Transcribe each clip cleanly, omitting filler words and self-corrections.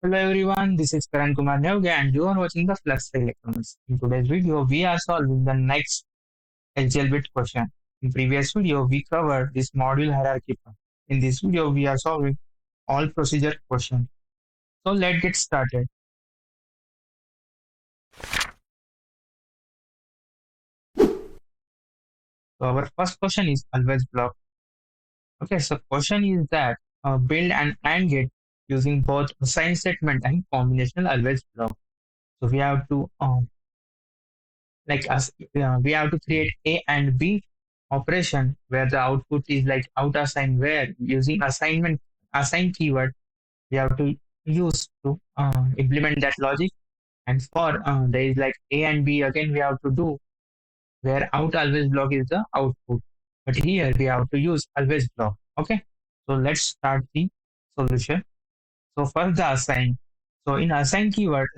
Hello everyone, this is Karan Kumar Neoge and you are watching the Fluxray Electronics. In today's video, we are solving the next HDLBit question. In previous video, we covered this module hierarchy. In this video, we are solving all procedure questions. So let's get started. So our first question is always block. Okay, so question is that build an AND gate using both assign statement and combinational always block. So we have to we have to create A and B operation where the output is like out assigned, where using assign keyword we have to use to implement that logic. And for there is like A and B again we have to do where out always block is the output, but here we have to use always block. Okay, so let's start the solution. So first the assign. So in assign keyword,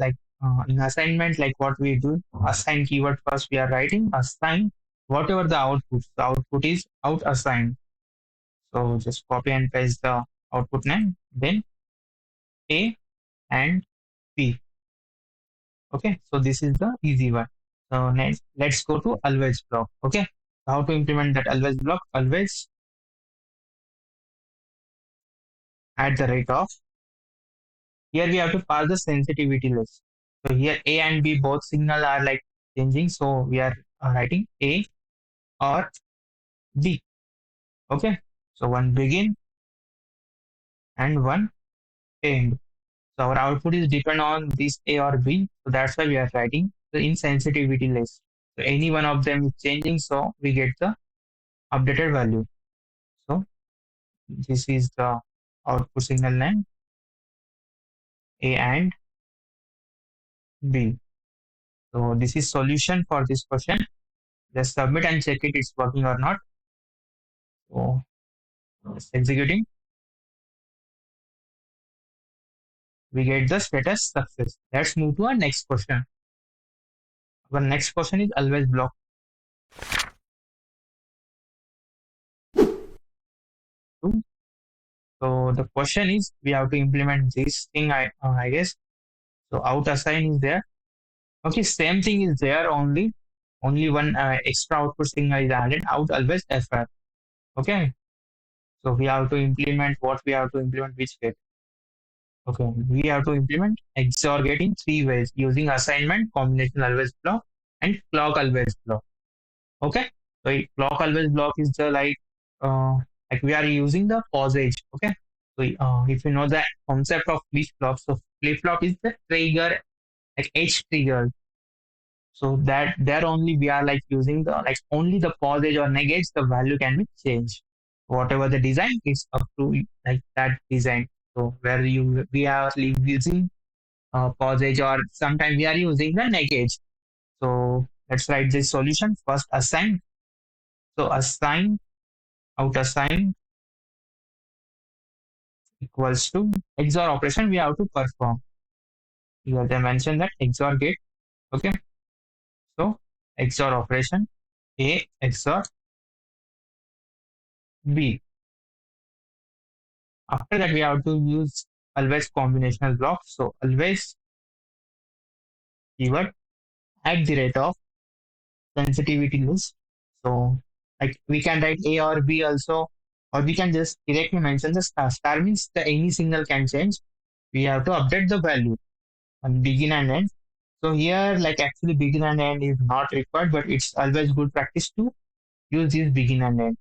in assignment, like what we do, assign keyword first we are writing assign whatever the output. The output is out assigned. So just copy and paste the output name, then A and B. Okay, so this is the easy one. So next, let's go to always block. Okay, how to implement that always block? Always at the rate of. Here we have to pass the sensitivity list. So here A and B both signal are like changing. So we are writing A or B. Okay. So one begin and one end. So our output is depend on this A or B. So that's why we are writing the insensitivity list. So any one of them is changing. So we get the updated value. So this is the output signal name A and B. So this is solution for this question. Just submit and check it's working or not. So just executing. We get the status success. Let's move to our next question. Our next question is always block. So the question is we have to implement this thing. I guess so. Out assign is there. Okay, same thing is there. Only one extra output signal is added. Out always FR. Okay. So we have to implement what we have to implement which gate. Okay, we have to implement XOR gate in three ways using assignment, combination always block, and clock always block. Okay, so clock always block is the like we are using the pausage. Okay, so if you know the concept of flip flop, so flip flop is the trigger, like H trigger. So that there only we are like using the like only the pausage or negates the value can be changed. Whatever the design is up to like that design. So where we are using pausage or sometimes we are using the negate. So let's write this solution first. Assign. So assign out assign equals to XOR operation we have to perform. Here they mentioned that XOR gate. Okay. So XOR operation A XOR B. After that we have to use always combinational block. So always keyword at the rate of sensitivity list. So like we can write A or B also, or we can just directly mention the star. Star means the any signal can change. We have to update the value on begin and end. So here like actually begin and end is not required, but it's always good practice to use this begin and end.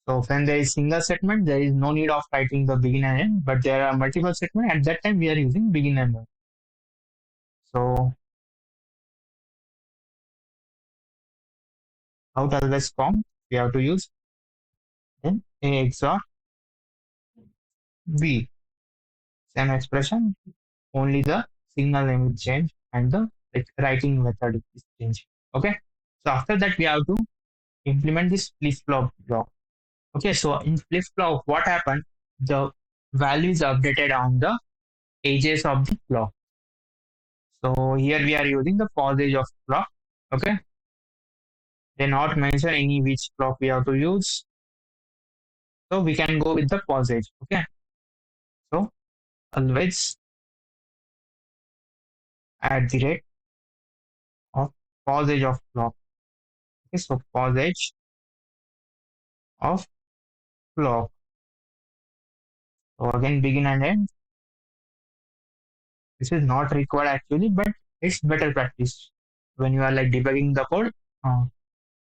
So when there is single segment, there is no need of writing the begin and end, but there are multiple segments. At that time, we are using begin and end. So out always com, we have to use then A XOR B. Same expression, only the signal name will change and the like writing method is changed. Okay. So after that, we have to implement this flip flop block. Okay. So in flip flop, what happened? The value is updated on the edges of the clock. So here we are using the pausage of clock. Okay. They not mention any which clock we have to use. So we can go with the pausage. Okay. So always at the rate of passage of clock. Okay, so passage of clock. So again, begin and end. This is not required actually, but it's better practice. When you are like debugging the code,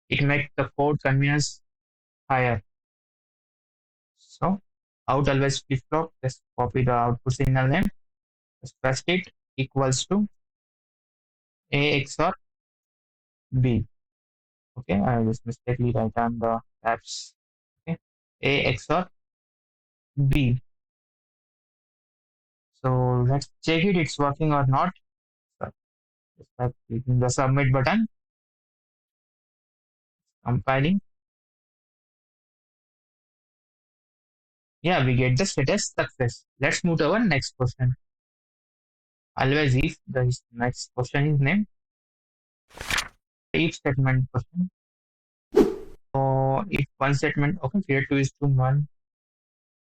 it makes the code convenience higher. So out always flip flop, just copy the output signal name, just paste it equals to A XOR B. Okay, I just mistakenly write down the tabs. Okay, A XOR B. So let's check it, it's working or not. So just by clicking the submit button, compiling. Yeah, we get the status success. Let's move to our next question. Always if the next question is named if statement question. So if one statement, okay, period 2 is to 1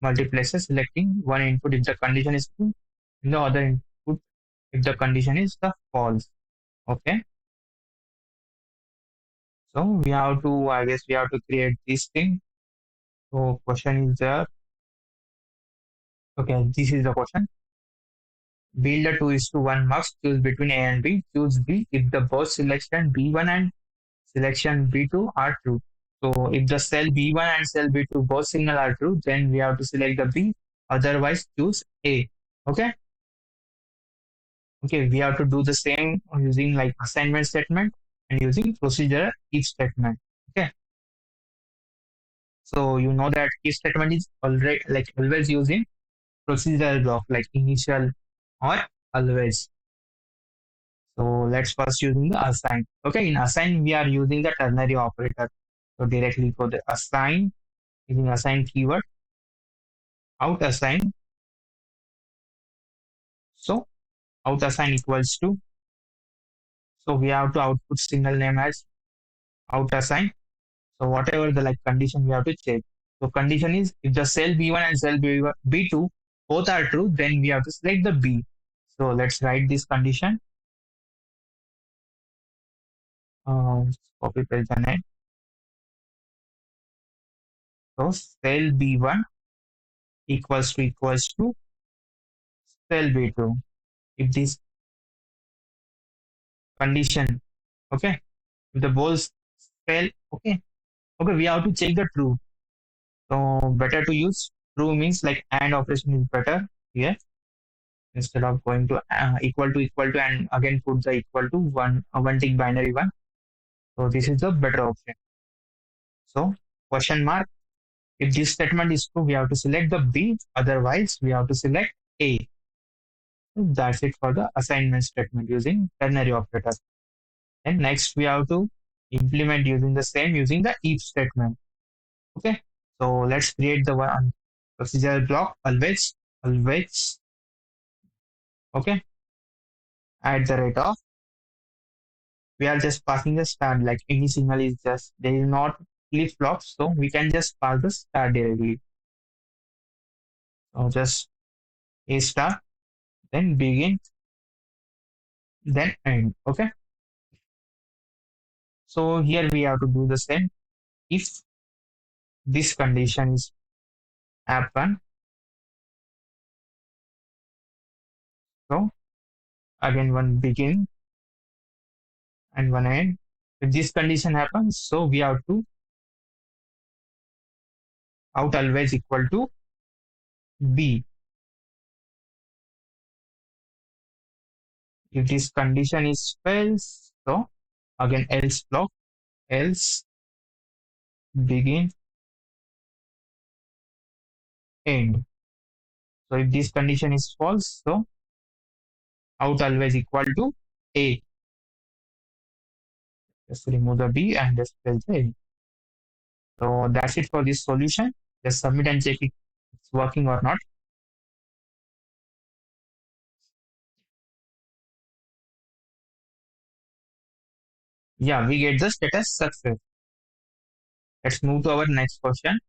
multiplexer selecting one input if the condition is true, and the other input if the condition is the false. Okay. So we have to, I guess we have to create this thing. So question is there. Okay, this is the question. Build a 2 is to 1 mux, choose between A and B, choose B if the both selection B1 and selection B2 are true. So if the cell B1 and cell B2 both signal are true, then we have to select the B, otherwise choose A. Okay. Okay, we have to do the same using like assignment statement and using procedural if statement. Okay. So you know that if statement is already like always using procedural block like initial or always. So let's first using the assign. Okay, in assign we are using the ternary operator. So directly for the assign using assign keyword out assign. So out assign equals to. So we have to output signal name as out assign. So whatever the like condition we have to check. So condition is if the cell B1 and cell B2 both are true, then we have to select the B. So let's write this condition. Copy paste the name. So cell B1 equals to cell B2. If this condition, okay, if the both cell, okay, we have to check the true. So better to use true means like AND operation is better here instead of going to equal to and again put the equal to one tick binary one. So this is the better option. So question mark. If this statement is true, we have to select the B. Otherwise, we have to select A. That's it for the assignment statement using ternary operator. And next we have to implement using the same using the if statement. Okay. So let's create the one procedural block always. Okay. At the rate of we are just passing the start like any signal is just there is not flip flops, so we can just pass the start directly. So just a start, then begin, then end. Okay. So here we have to do the same. If this condition is happen, so again one begin and one end. If this condition happens, so we have to out always equal to B. If this condition is fails, so again else block, else begin, end. So if this condition is false, so out always equal to A. Just remove the B and just press the A. So that's it for this solution. Just submit and check if it's working or not. Yeah, we get the status success. Let's move to our next question.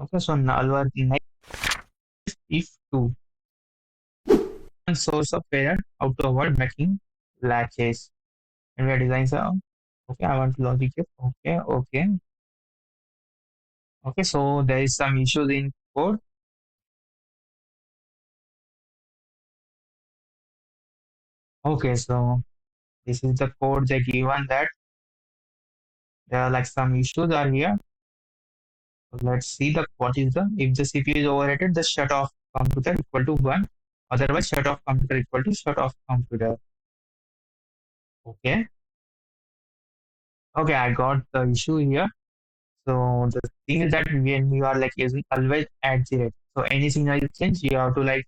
Okay, so null word next if two one source of error out to avoid making latches. And we are designing some. Okay, I want logic if okay. So there is some issues in code. Okay, so this is the code they given that there are like some issues are here. So let's see the what is the if the CPU is overrated, the shut off computer equal to one. Otherwise, shut off computer equal to shut off computer. Okay. Okay, I got the issue here. So the thing is that when you are like using always at the rate, so any signal is changed, you have to like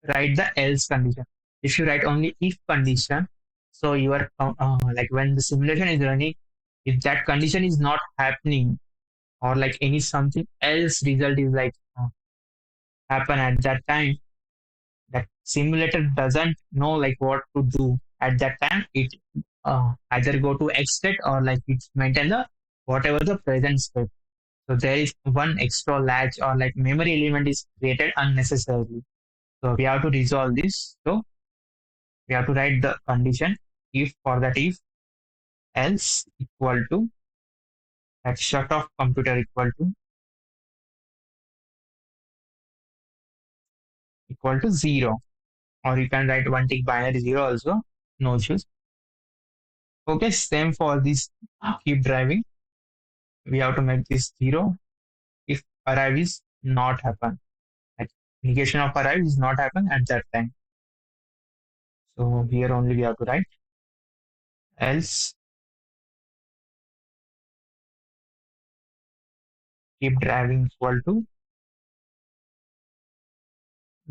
write the else condition. If you write only if condition, so you are like when the simulation is running, if that condition is not happening or like any something else result is like happen at that time, that simulator doesn't know like what to do at that time. It either go to X state or like it's maintain the whatever the present state. So there is one extra latch or like memory element is created unnecessarily. So we have to resolve this. So we have to write the condition if for that if else equal to that shut off computer equal to zero. Or you can write one tick binary zero also. No issues. Okay, same for this keep driving. We have to make this zero if arrive is not happen. Like negation of arrive is not happen at that time. So here only we have to write else keep driving equal to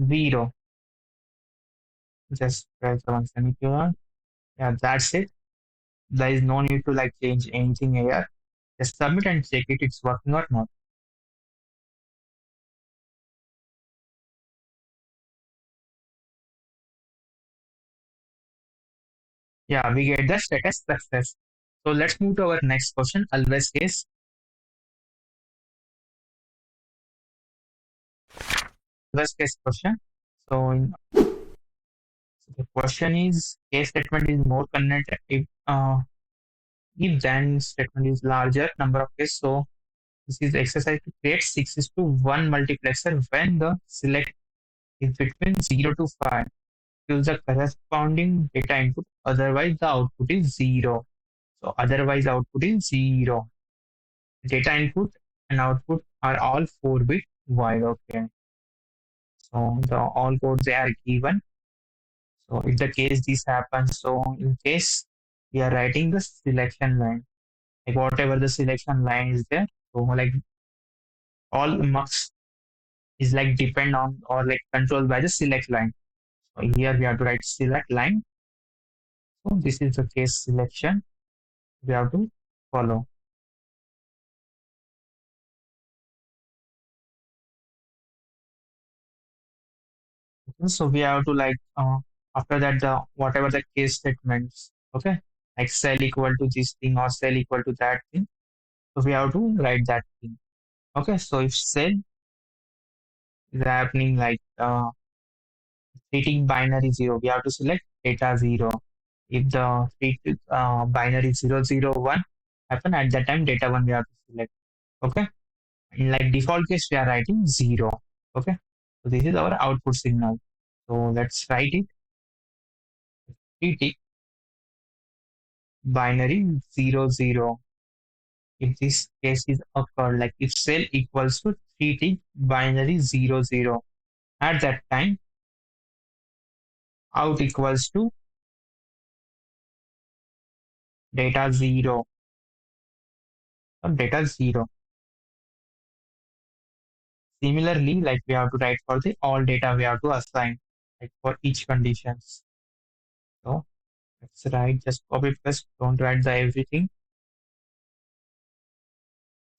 zero. Just press one semicolon. Yeah, that's it. There is no need to like change anything here. Just submit and check it it's working or not. Yeah, we get the status success. So let's move to our next question. Always case. Always case question. So the question is case statement is more convenient if then statement is larger number of cases. So this is exercise to create 6 is to 1 multiplexer when the select is between 0 to 5. Use the corresponding data input, otherwise the output is 0. So otherwise output is 0. Data input and output are all 4-bit wide. Okay. So the all codes they are given. So if the case this happens, so in case we are writing the selection line, like whatever the selection line is there, so like all mux is like depend on or like controlled by the select line. So here we have to write select line. So this is the case selection we have to follow. Okay, so we have to like after that the whatever the case statements, okay, like cell equal to this thing or cell equal to that thing. So we have to write that thing. Okay, so if cell is happening like treating binary zero, we have to select data zero. If the binary 001 happen at that time, data one we have to select. Okay, in like default case we are writing zero. Okay, so this is our output signal. So let's write it. Treat binary 00. If this case is occurred, like if cell equals to 3t binary 00, at that time out equals to data 0 or data 0. Similarly, like we have to write for the all data we have to assign like for each conditions. So let's write just copy paste, don't write the everything.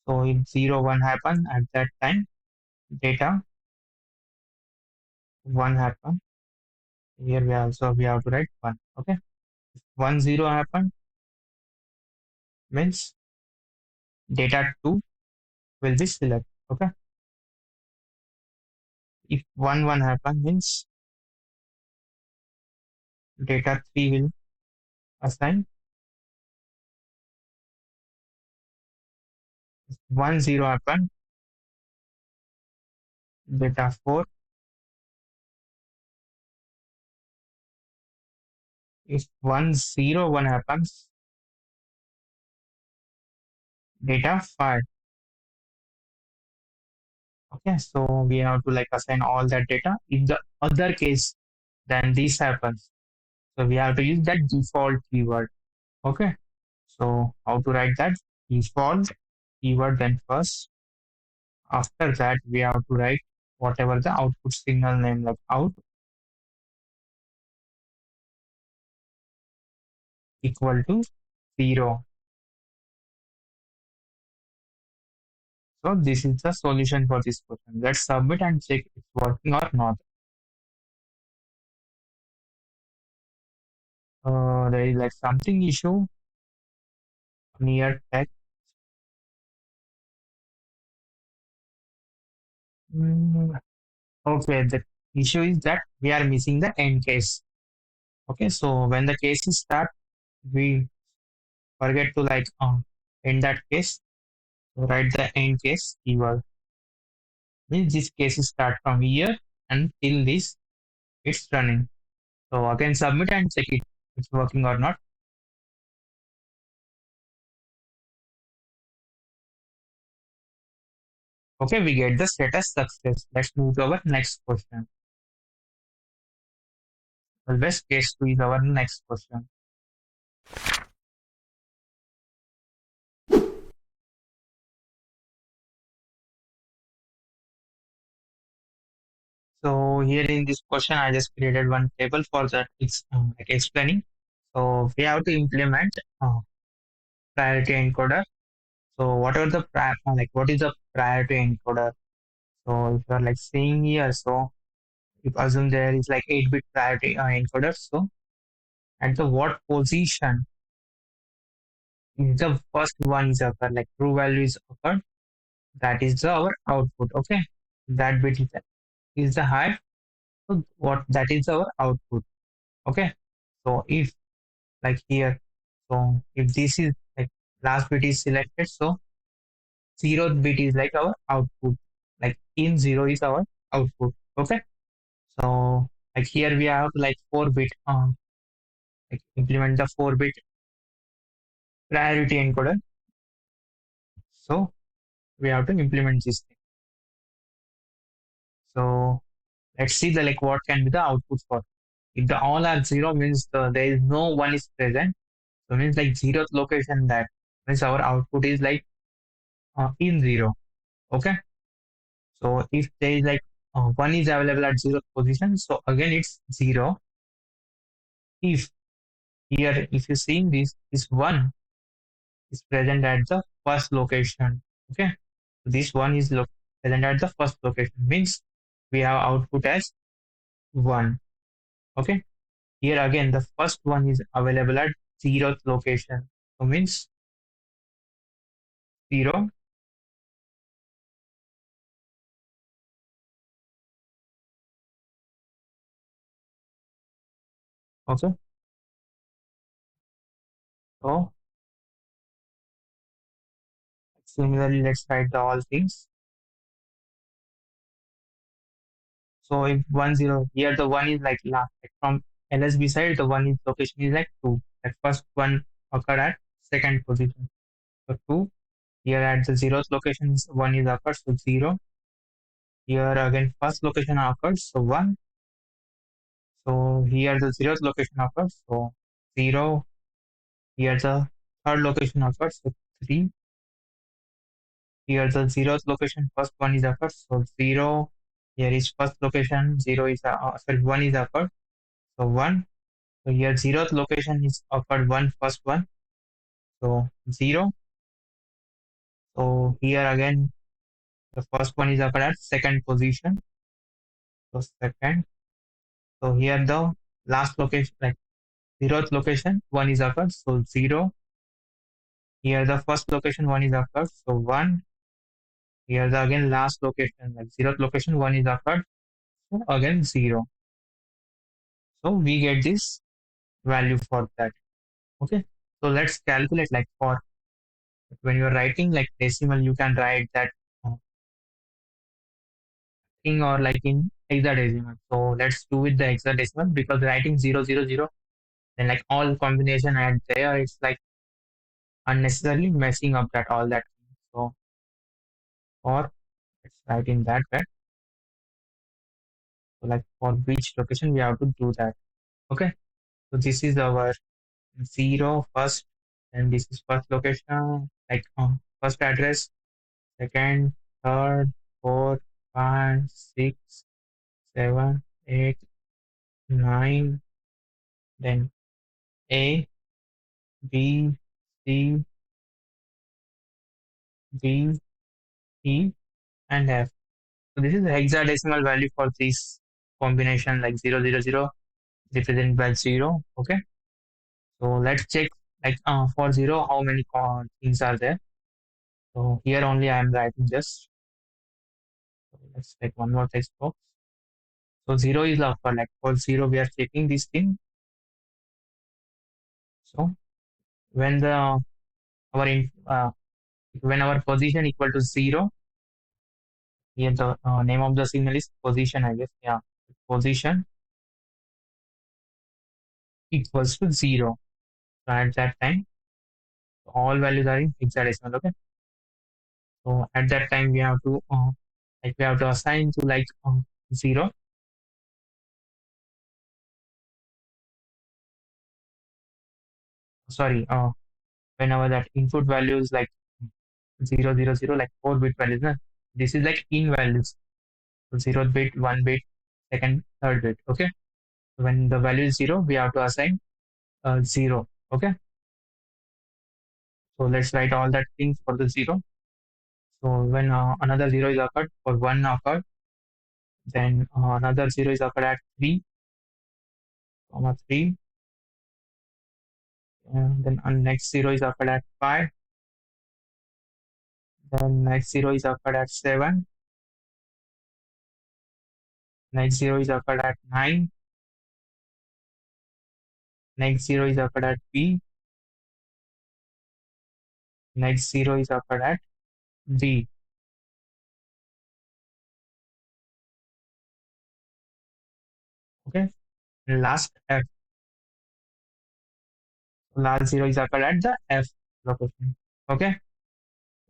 So if 01 happen at that time, data 1 happen. Here we have to write 1. Okay. If 10 happen means data 2 will be select. Okay. If 1 1 happen means data 3 will assign. 1 0 happen, data 4. If 1 0 1 happens, data 5. Okay, so we have to like assign all that data. In the other case, then this happens. So we have to use that default keyword. Okay, so how to write that default keyword? Then first, after that, we have to write whatever the output signal name, like out equal to 0. So this is the solution for this question. Let's submit and check it's working or not. There is like something issue near text. Mm, okay, the issue is that we are missing the end case. Okay, so when the case is start, we forget to like end that case. So write the end case keyword. Means this case is start from here and till this it's running. So again submit and check it it's working or not. Okay, we get the status success. Let's move to our next question. Always case 2 is our next question. So here in this question, I just created one table for that. It's like explaining. So we have to implement priority encoder. So whatever the like what is the priority encoder? So if you are like seeing here, so if assume there is like 8-bit priority encoder. So at the what position is the first one is occurred, like true value is occurred, that is the our output. Okay, that bit is the high. So what that is our output. Okay, so if like here, so if this is like last bit is selected, so zeroth bit is like our output. Like in zero is our output. Okay, so like here we have like 4-bit like implement the 4-bit priority encoder. So we have to implement this thing. So let's see the like what can be the output for. If the all are zero means there is no one is present. So means like zeroth location that means our output is like in zero. Okay. So if there is like one is available at zeroth position, so again it's zero. If here if you seeing this one is present at the first location. Okay. So this one is present at the first location means we have output as 1. Okay. Here again, the first one is available at zeroth location. So means 0. Okay. So similarly, let's write the all things. So if 1 0, here the one is like last, like from LSB side, the one is location is like 2. Like first one occurred at second position. So 2. Here at the zeroth location, one is occurred, so 0. Here again, first location occurred, so 1. So here the zeroth location occurs, so 0. Here the third location occurs, so 3. Here the zeroth location, first one is occurred, so 0. Here is first location, 0 is sorry, 1 is occurred, so 1. So here zeroth location is occurred one first one, so 0. So here again the first one is occurred at second position, so second. So here the last location like zeroth location one is occurred, so 0. Here the first location one is occurred, so 1. Here the again last location like zeroth location one is occurred, So again 0. So we get this value for that. Okay. So let's calculate like for when you're writing like decimal, you can write that uh, thing or like in hexadecimal. So let's do with the hexadecimal because writing 000 then like all combination add there, it's like unnecessarily messing up that all that. So or let's write in that way. So like for which location we have to do that. Okay. So this is our zero first, and this is first location, like first address, second, third, fourth, five, six, seven, eight, nine, then A, B, C, D, E, and F. So this is the hexadecimal value for this combination like 000 represented by 0. Okay. So let's check like for 0 how many things are there. So here only I am writing just. So let's take one more text box. So 0 is upper, like for 0 we are checking this thing. So when the our when our position equal to 0, here the name of the signal is position, I guess. Yeah, position equals to 0. So at that time, all values are in hexadecimal. Okay. So at that time, we have to we have to assign to like 0. Sorry, whenever that input value is like 000, like 4-bit values. Na? This is like in values. So 0th bit, 1 bit, second, third bit. Okay. When the value is 0, we have to assign 0. Okay. So let's write all that things for the 0. So when another 0 is occurred or 1 occurred, then another 0 is occurred at 3, comma 3. And then next 0 is occurred at 5. Then next 0 is occurred at 7. Next 0 is occurred at 9. Next 0 is occurred at B. Next 0 is occurred at D. Okay. Last F. Last 0 is occurred at the F location. Okay.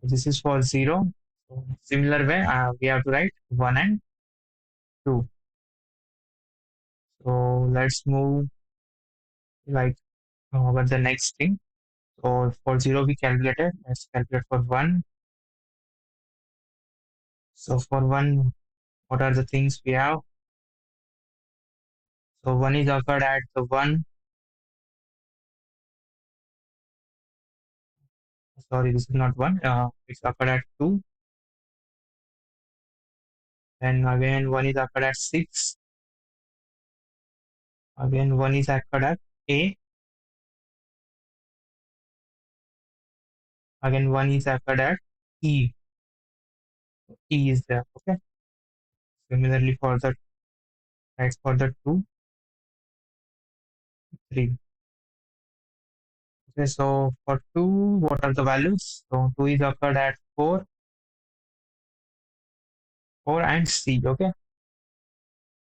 So this is for 0. So similar way, we have to write 1 and 2. So let's move like over the next thing. So for 0 we calculated. Let's calculate for 1. So for 1, what are the things we have? So 1 is occurred at the 1. Sorry, this is not 1. It's occurred at 2. Then again 1 is occurred at 6. Again 1 is occurred at A. Again 1 is occurred at E. E is there. Okay. Similarly for the right for the 2, 3. Okay, so for 2, what are the values? So 2 is occurred at 4, 4 and C. Okay.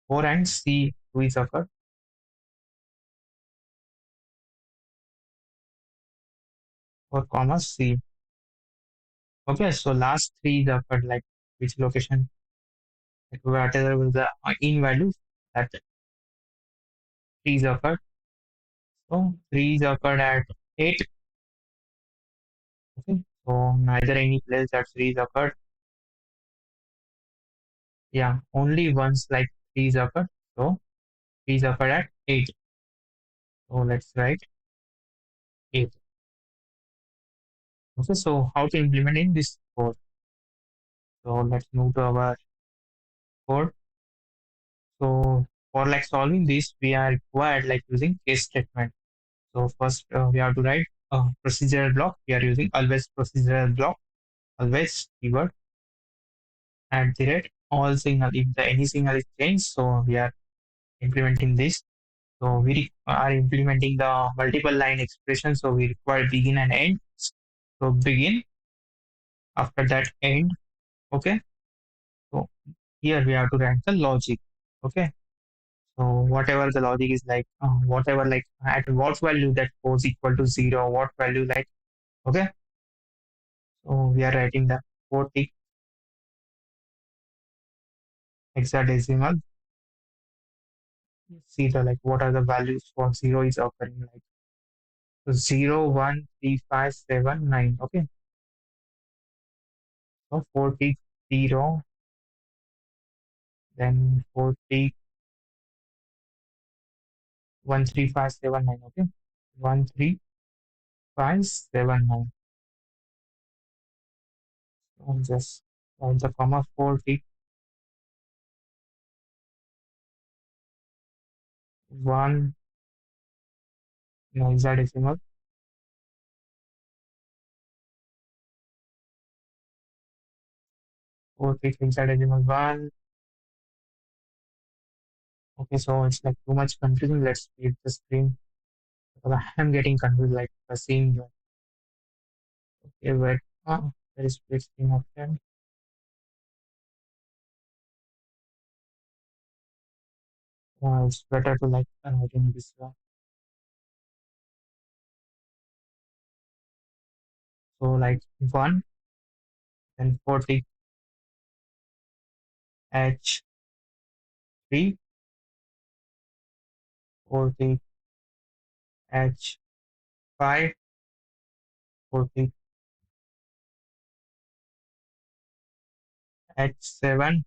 4 and C, 2 is occurred. For comma C. Okay, so last 3 is occurred like which location? Like whatever was the in value that 3 is occurred. So 3 is occurred at 8. Okay, so neither any place that 3 is occurred. Yeah, only once like 3 is occurred. So 3 is occurred at 8. So let's write 8. Okay, so how to implement in this code? So let's move to our code. So for like solving this, we are required like using case statement. So first we have to write a procedural block. We are using always procedural block, always keyword at the rate all signal. If the any signal is changed, so we are implementing this. So we are implementing the multiple line expression. So we require begin and end. So begin, after that end. Okay. So here we have to write the logic. Okay. So whatever the logic is like, whatever like at what value that goes equal to zero, what value like, okay. So we are writing the 40 hexadecimal. See the like what are the values for zero is occurring like, so 0, 1, 3, 5, 7, 9. Okay. So 40, 0, then 40, 1, 3, 5, 7, 9. Okay. 1, 3, 5, 7, 9. So just write the comma 40, 1, no, hexadecimal, 40 hexadecimal 1. Okay, so it's like too much confusing. Let's split the screen because I am getting confused like the same. Okay, wait. There is split screen option. It's better to like write in this way. So like 1, then 40 H3, 40 H5, 40 H7,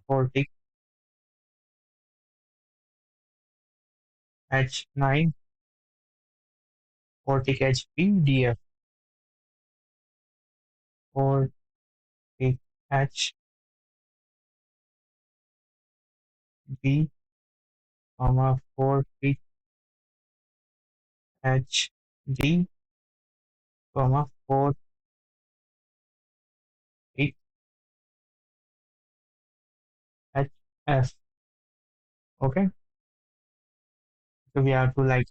40 H9, 40 HP DF, 40 HB, 40 HD, 40 HF. Okay, so we have to like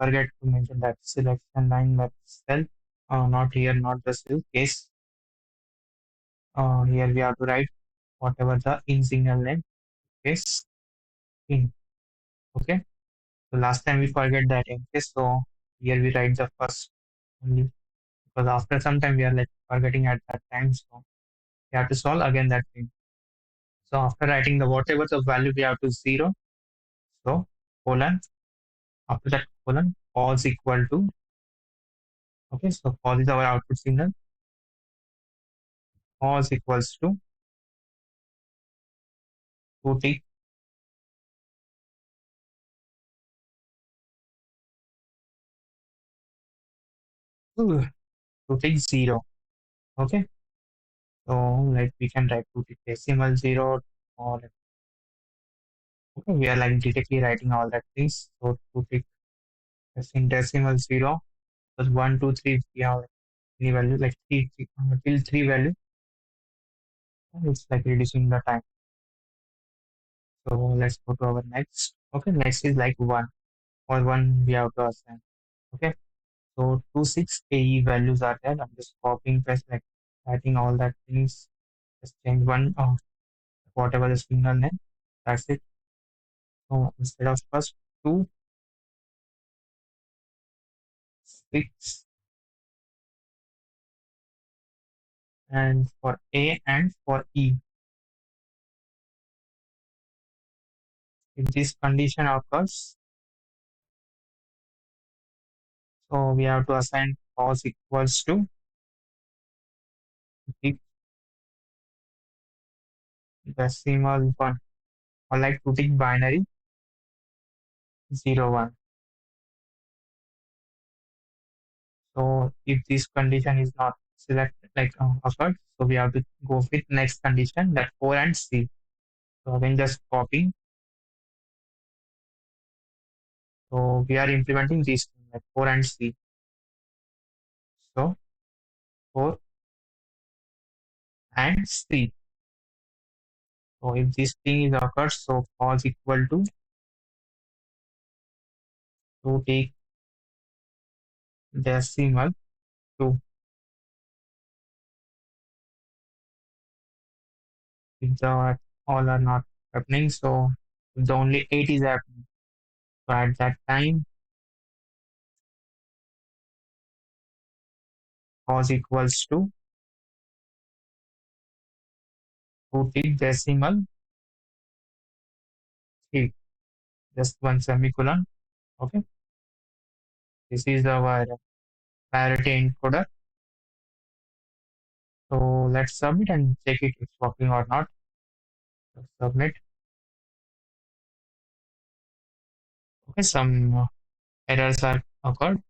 forget to mention that selection line that cell, not here, not the cell case. Here we have to write whatever the in signal name is in. Okay, so last time we forget that in case, so here we write the first only because after some time we are like forgetting at that time, so we have to solve again that thing. So after writing the whatever the value we have to zero, so colon, after that colon, pause equal to, okay, so pause is our output signal, pause equals to 2t, 2t 0. Okay, so like we can write 2t decimal 0, or okay, we are like directly writing all that things. So 2t in decimal 0, because 1, 2, 3, we have any value like 3, till 3 value, it's like reducing the time. So let's go to our next. Okay, next is like 1, or 1 we have to assign. Okay, so 2, 6 AE values are there. I'm just copying paste like writing all that things. Just change one, whatever the signal name. That's it. So instead of first 2, 6, and for A and for E, if this condition occurs, so we have to assign cos equals to the decimal 1, or like putting binary 0, 1. So if this condition is not selected like occurred, so we have to go with next condition, that 4 and C. So then just copy. So we are implementing these like 4 and C. So 4 and C. So if this thing is occurs, so pause equal to take decimal to if the all are not happening. So if the only 8 is happening. So at that time, pause equals to take decimal 3, just one semicolon. Okay, this is our parity encoder. So let's submit and check it if it's working or not. Let's submit. Okay, some errors are occurred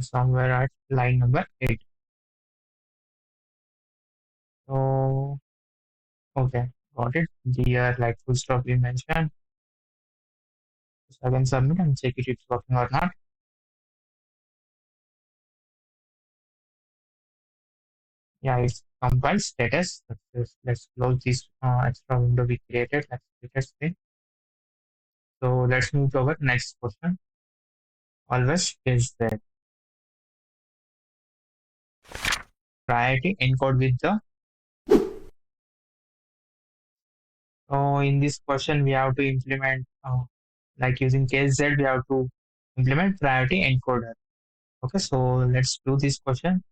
somewhere at line number 8. So okay, got it. Here, like full stop we mentioned. So I can submit and check it if it's working or not. Yeah, it's compiled status. Let's close this extra window we created. Let's click it screen. So let's move to our next question. Always is the priority encode with the. So in this question, we have to implement like using casez, we have to implement priority encoder. Okay, so let's do this question.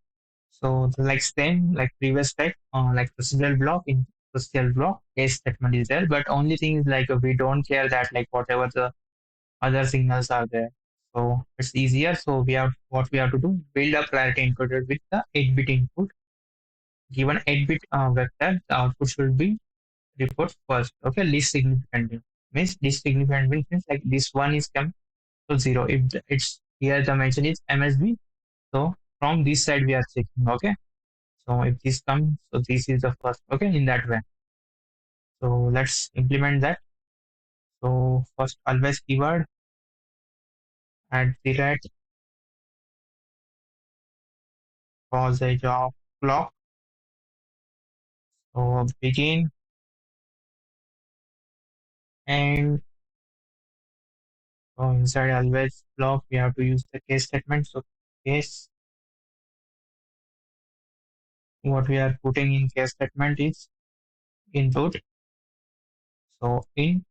So like same like previous type, like procedural block in procedural block, case statement is there, but only thing is like we don't care that like whatever the other signals are there. So it's easier. So we have what we have to do, build a priority encoder with the 8-bit input. Given 8-bit vector, the output should be report first. Okay, least significant bit. Means least significant bit means like this one is come to zero. If it's here the mention is MSB, so from this side we are checking. Okay, so if this comes, so this is the first. Okay, in that way. So let's implement that. So first always keyword at the rate causage of clock. So begin and so inside always block we have to use the case statement. So case what we are putting in case statement is input. So in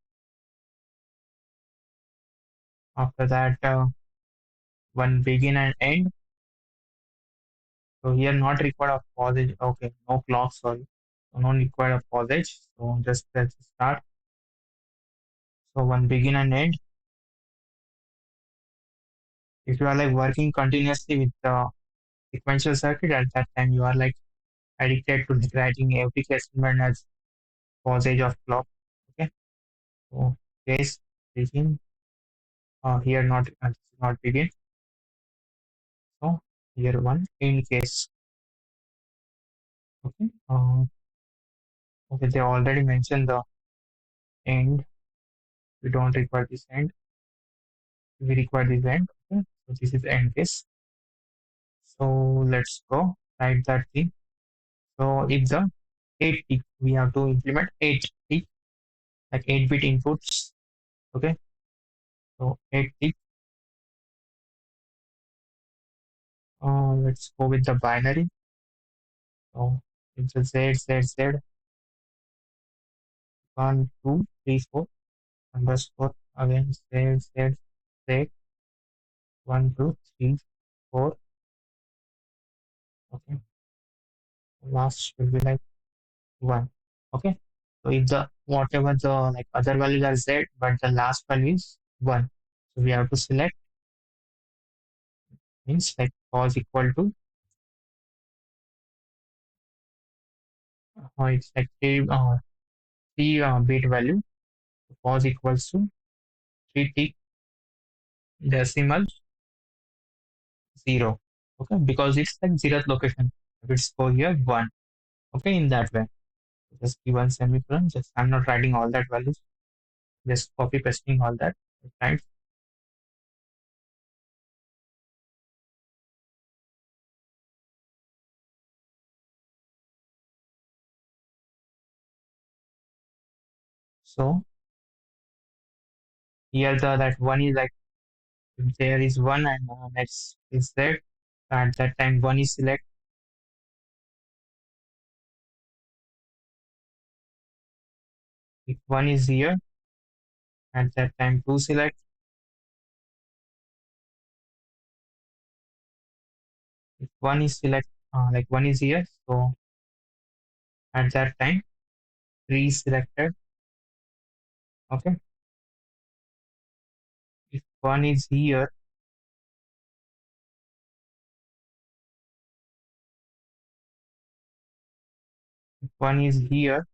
after that one begin and end. So here not required of pausage. Okay, no clock. Sorry, so no required of pausage. So just let's start. So one begin and end. If you are like working continuously with the sequential circuit at that time, you are like addicted to like writing every case statement as pausage of clock. Okay, so case begin. Here not begin. So here one end case. Okay. Okay, they already mentioned the end. We don't require this end. We require this end. Okay. So this is end case. So let's go write that thing. So if the 8 tick, we have to implement 8 tick, like 8-bit inputs. Okay. So 8 tick. Let's go with the binary. So it's a Z, 1, 2, 3, 4, underscore again Z, 1, 2, 3, 4. Okay. Last will be like 1. Okay. So if the whatever the like other values are Z, but the last value is 1. So we have to select means like pause equal to it's like 3 bit value. So pause equals to 3 tick decimal 0. Okay, because it's like 0th location. If it's go here 1. Okay, in that way. Just give one semicolon. Just I'm not writing all that values. Just copy pasting all that. Right. So here the that one is like if there is one and next is there. At that time one is select. If one is here, at that time two select. If one is select, like one is here, so at that time three is selected. Okay. If one is here, if one is here,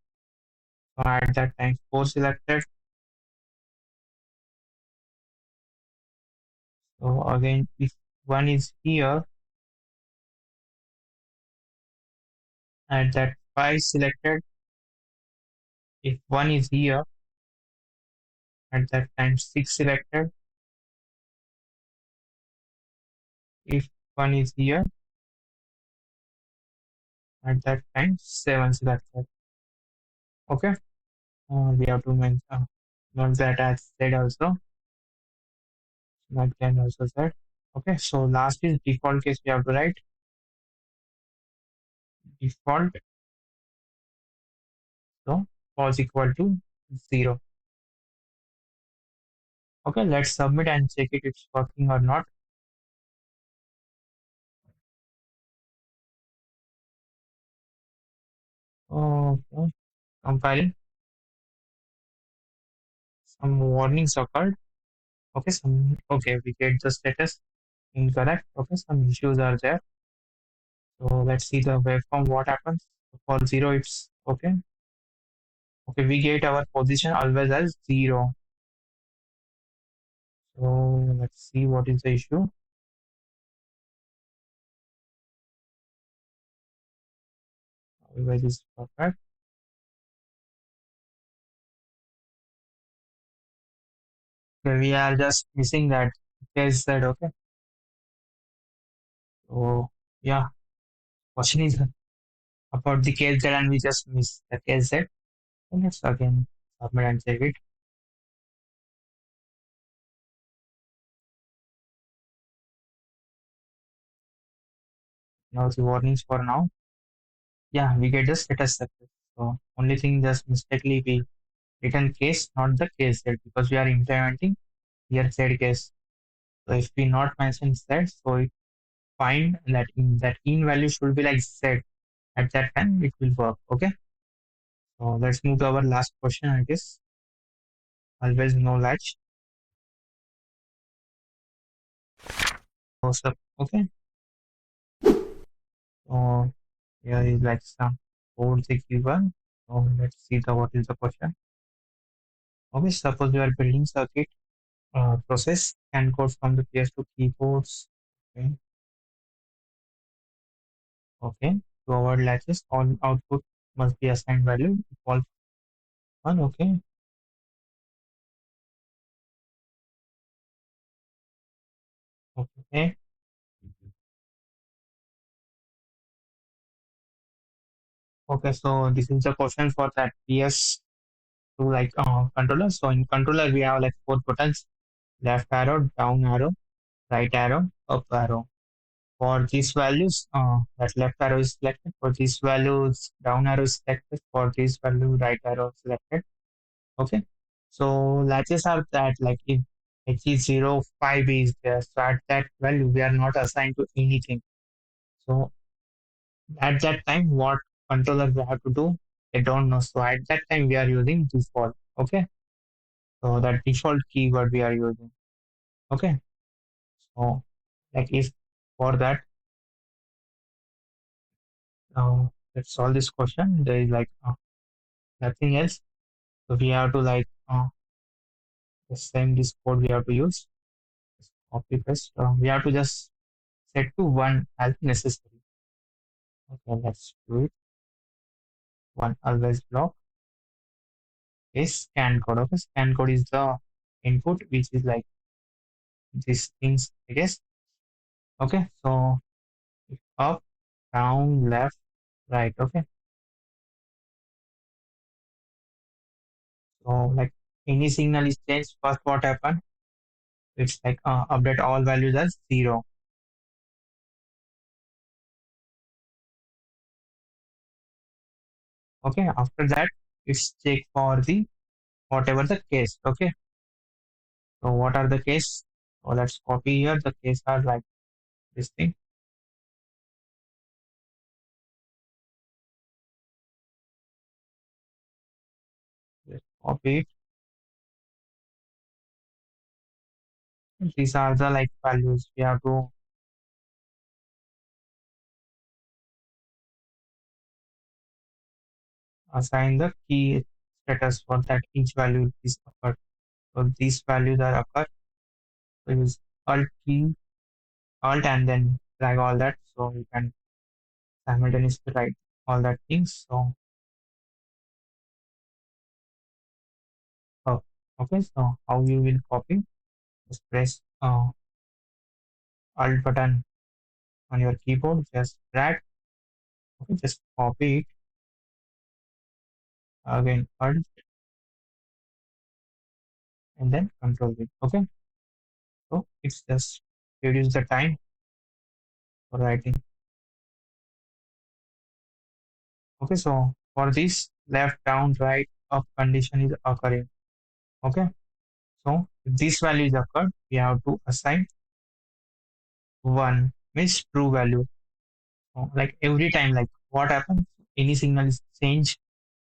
so at that time four selected. So again, if one is here, at that five selected. If one is here, at that time six selected. If one is here, at that time seven selected. Okay. We have to mention note that as said also. That can also said. Okay. So last is default case. We have to write default. So false equal to 0. Okay. Let's submit and check it if it's working or not. Okay. Compiling. Some warnings occurred. Okay. Okay. We get the status incorrect. Okay. Some issues are there. So let's see the waveform. What happens for 0? It's okay. Okay. We get our position always as 0. So let's see what is the issue. Otherwise, it's perfect. Okay, we are just missing that case Z. Okay. So yeah, question is about the case Z and we just miss the case Z. So let's again submit and check it. Now the warnings for now. Yeah, we get the status success. So only thing just mistakenly we written case, not the case Z because we are implementing here Z case. So if we not mention Z, so it find that in value should be like Z. At that time it will work. Okay. So let's move to our last question, I guess. Always no latch. So, okay. So here is like some code they given. So let's see the what is the question. Okay, suppose we are building circuit process and code from the PS to keyboards. Okay, okay. To avoid latches, all output must be assigned value equal one. Okay, okay, okay. So this is the question for that PS to like controller. So in controller we have like four buttons: left arrow, down arrow, right arrow, up arrow. For these values, that left arrow is selected. For these values, down arrow is selected. For this value, right arrow is selected. Okay. So latches are that like if H0 5 is there, so at that value we are not assigned to anything. So at that time, what controller we have to do, I don't know. So at that time we are using default. Okay. So that default keyword we are using. Okay. So like if for that, let's solve this question. There is like nothing else. So we have to like the same this code we have to use. Just copy paste. We have to just set to one as necessary. Okay, let's do it. One always block is scan code. Okay, scan code is the input which is like these things, I guess. Okay, so up, down, left, right. Okay, So like any signal is changed, first what happen? It's like update all values as 0. Okay, after that it's check for the whatever the case. Okay, so what are the case? So let's copy here. The case are like this thing. Let's copy it. These are the like values we have to assign the key status for that each value is occurred. So these values are occurred. So use alt key, alt and then drag all that. So you can simultaneously write all that things. So oh, okay, so how you will copy? Just press alt button on your keyboard. Just drag. Okay, just copy it again alt and then control V. Okay, so it's just reduce the time for writing. Okay, so for this left, down, right, up condition is occurring. Okay, so if this value is occurred, we have to assign one means true value. So like every time, like what happens? Any signal is changed,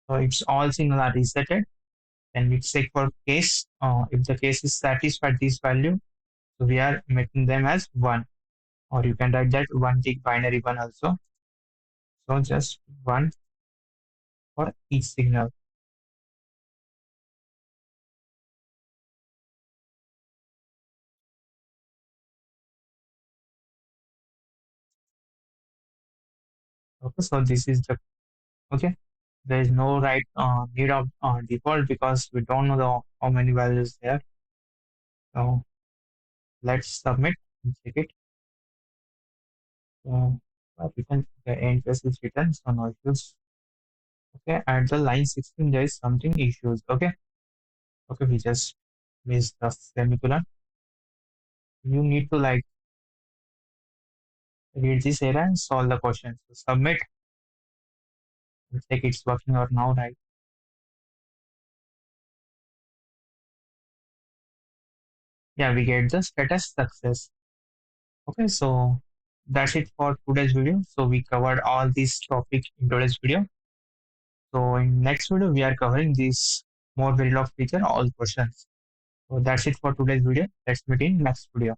so it's all signal are resetted. Then we check for case. If the case is satisfied this value, so we are making them as one, or you can write that one tick binary one also. So just one for each signal. Okay, so this is the okay. There is no right need of default because we don't know the how many values there. So let's submit and check it. So we can the end phase is written, so no issues. Okay, at the line 16 there is something issues. Okay, okay, we just missed the semicolon. You need to like read this error and solve the question. So submit and check it's working or now, right? Yeah, we get the status success. Okay, so that's it for today's video. So we covered all these topics in today's video. So in next video, we are covering this more Verilog feature, all questions. So that's it for today's video. Let's meet in next video.